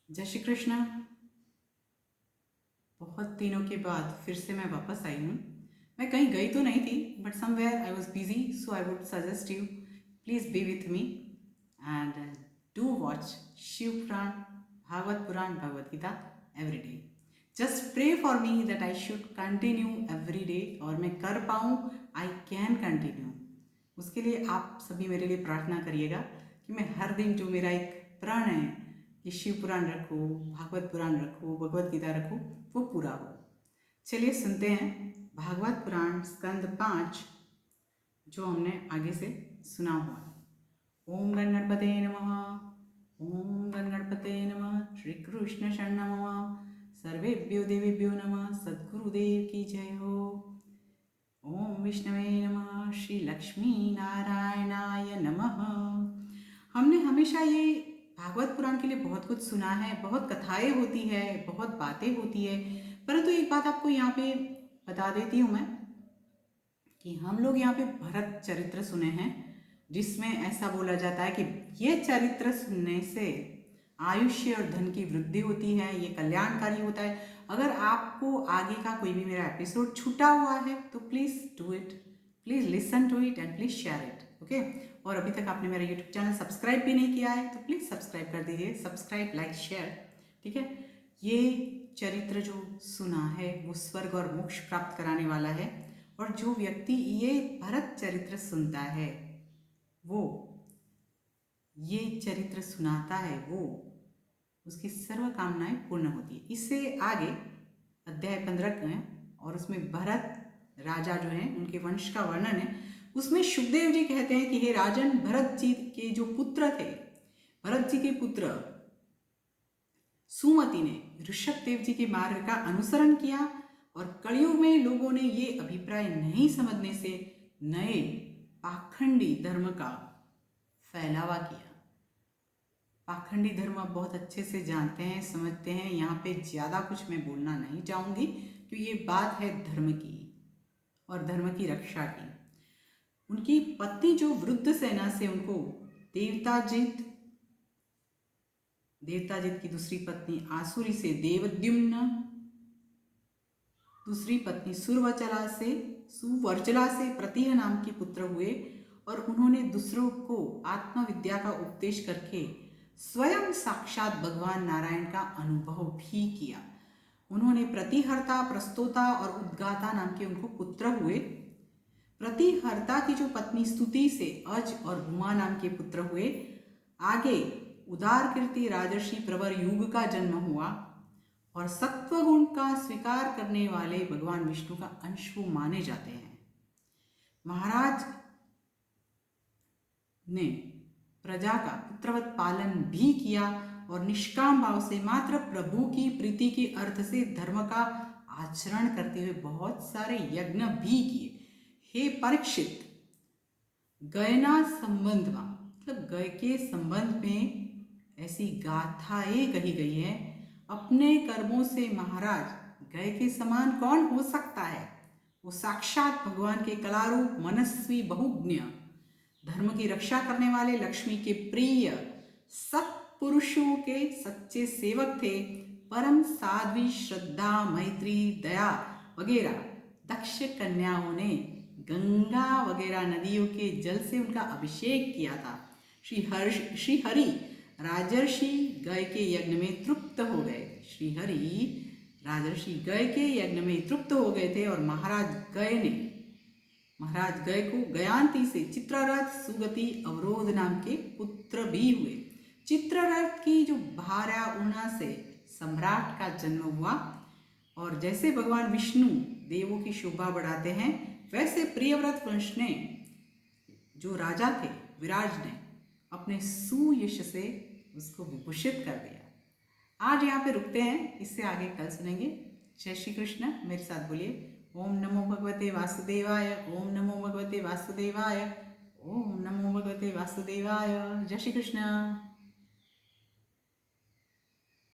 जय श्री कृष्ण। बहुत दिनों के बाद फिर से मैं वापस आई हूँ। मैं कहीं गई तो नहीं थी, but somewhere I was busy, so I would suggest you please be with me and do watch Shiv Puran, Bhagwat Puran, Bhagavad Gita every day. Just pray for me that I should continue every day, और मैं कर पाऊँ, आई कैन कंटिन्यू। उसके लिए आप सभी मेरे लिए प्रार्थना करिएगा कि मैं हर दिन जो मेरा एक प्रण है कि शिव पुराण रखो, भागवत पुराण रखो, भगवत गीता रखो, वो पूरा हो। चलिए सुनते हैं भागवत पुराण स्कंद 5, जो हमने आगे से सुना हुआ है। ओम गण गणपते नमः। ओम गण गणपते नमः। श्री कृष्ण शरण नमः। सर्वेभ्यो देवेभ्यो नमः। सद्गुरुदेव की जय हो। ओम विष्णवे नमः। श्री लक्ष्मी नारायणाय नमः। हमने हमेशा ये भागवत पुराण के लिए बहुत कुछ सुना है, बहुत कथाएं होती है, बहुत बातें होती है, परंतु एक बात आपको यहाँ पे बता देती हूँ मैं कि हम लोग यहाँ पे भरत चरित्र सुने हैं, जिसमें ऐसा बोला जाता है कि ये चरित्र सुनने से आयुष्य और धन की वृद्धि होती है, ये कल्याणकारी होता है। अगर आपको आगे का कोई भी मेरा एपिसोड छूटा हुआ है तो please do it, please listen to it and please share it, okay. और अभी तक आपने मेरा यूट्यूब चैनल सब्सक्राइब भी नहीं किया है तो प्लीज़ सब्सक्राइब कर दीजिए, सब्सक्राइब, लाइक, शेयर, ठीक है। ये चरित्र जो सुना है वो स्वर्ग और मोक्ष प्राप्त कराने वाला है, और जो व्यक्ति ये भरत चरित्र सुनता है, वो ये चरित्र सुनाता है, वो उसकी सर्व कामनाएं पूर्ण होती है। इससे आगे अध्याय 15 है, और उसमें भरत राजा जो हैं उनके वंश का वर्णन है। उसमें सुखदेव जी कहते हैं कि हे राजन, भरत जी के जो पुत्र थे, भरत जी के पुत्र सुमति ने ऋषभ देव जी के मार्ग का अनुसरण किया, और कलयुग में लोगों ने ये अभिप्राय नहीं समझने से नए पाखंडी धर्म का फैलावा किया। पाखंडी धर्म आप बहुत अच्छे से जानते हैं, समझते हैं। यहाँ पे ज़्यादा कुछ मैं बोलना नहीं चाहूँगी, क्योंकि ये बात है धर्म की और धर्म की रक्षा की। उनकी पत्नी जो वृद्ध सेना से उनको देवताजित की दूसरी पत्नी आसुरी से देवद्युम्न, दूसरी पत्नी सुवर्चला से प्रतिह नाम के पुत्र हुए, और उन्होंने दूसरों को आत्मविद्या का उपदेश करके स्वयं साक्षात भगवान नारायण का अनुभव भी किया। उन्होंने प्रतिहर्ता, प्रस्तोता और उद्गाता नाम के उनको पुत्र हुए। प्रतिहर्ता की जो पत्नी स्तुति से अज और भूमा नाम के पुत्र हुए। आगे उदार कीर्ति राजर्षि प्रवर युग का जन्म हुआ, और सत्वगुण का स्वीकार करने वाले भगवान विष्णु का अंश वो माने जाते हैं। महाराज ने प्रजा का पुत्रवत पालन भी किया, और निष्काम भाव से मात्र प्रभु की प्रीति के अर्थ से धर्म का आचरण करते हुए बहुत सारे यज्ञ भी किए। हे परीक्षित, गयना संबंध में, मतलब गय के संबंध में ऐसी गाथाएं कही गई है। अपने कर्मों से महाराज गय के समान कौन हो सकता है? वो साक्षात भगवान के कलारूप मनस्वी बहुज्ञ, धर्म की रक्षा करने वाले, लक्ष्मी के प्रिय, सत्पुरुषों के सच्चे सेवक थे। परम साध्वी, श्रद्धा, मैत्री, दया वगैरह दक्ष कन्याओं ने गंगा वगैरह नदियों के जल से उनका अभिषेक किया था। श्री हरि राजर्षि गय के यज्ञ में तृप्त हो गए। श्री हरि राजर्षि गय के यज्ञ में तृप्त हो गए थे, और महाराज गय को गयांती से चित्ररथ, सुगति, अवरोध नाम के पुत्र भी हुए। चित्ररथ की जो भार्या उर्णा से सम्राट का जन्म हुआ, और जैसे भगवान विष्णु देवों की शोभा बढ़ाते हैं, वैसे प्रियव्रत वंश ने जो राजा थे विराज ने अपने सुयश से उसको विभूषित कर दिया। आज यहाँ पे रुकते हैं, इससे आगे कल सुनेंगे। जय श्री कृष्ण। मेरे साथ बोलिए ओम नमो भगवते वासुदेवाय, ओम नमो भगवते वासुदेवाय, ओम नमो भगवते वासुदेवाय। जय श्री कृष्ण।